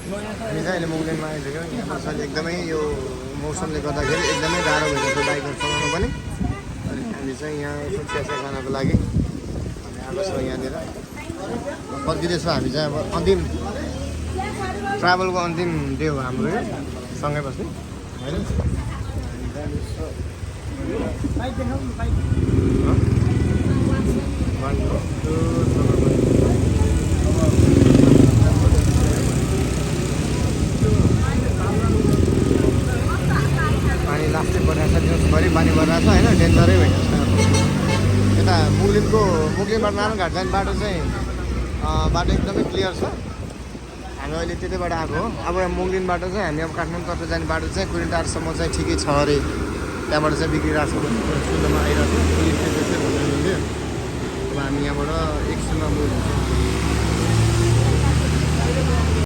हामी चाहिँ अहिले मुगलिनमा आइसक्यौँ। यहाँ चाहिँ एकदमै यो मौसमले गर्दाखेरि एकदमै गाह्रो भइरहेको छ बाइकहरू चलाउनु पनि। अनि हामी चाहिँ यहाँ यसो चियासिया खानको लागि आएको छौँ यहाँनिर। फर्किँदैछौँ हामी चाहिँ अब अन्तिम ट्राभलको अन्तिम डे हो हाम्रो यो सँगै बस्ने होइन। पानी लास्टै परिरहेको छ, दिउँसभरि पानी परिरहेको छ होइन, डेन्जरै भइरहेको छ। यता मुगलिनबाट नारायणघाट जाने बाटो चाहिँ बाटो एकदमै क्लियर छ। हामी अहिले त्यतैबाट आएको हो। अब मुगलिनबाट चाहिँ हामी अब काठमाडौँतर्फ जाने बाटो चाहिँ कुरिटारसम्म चाहिँ ठिकै छ अरे, त्यहाँबाट चाहिँ बिग्रिरहेको छ सुन्नमा आइरहेको छ। पुलिसले त्यसै भन्नुहुन्थ्यो। अब हामी यहाँबाट एकछिनमा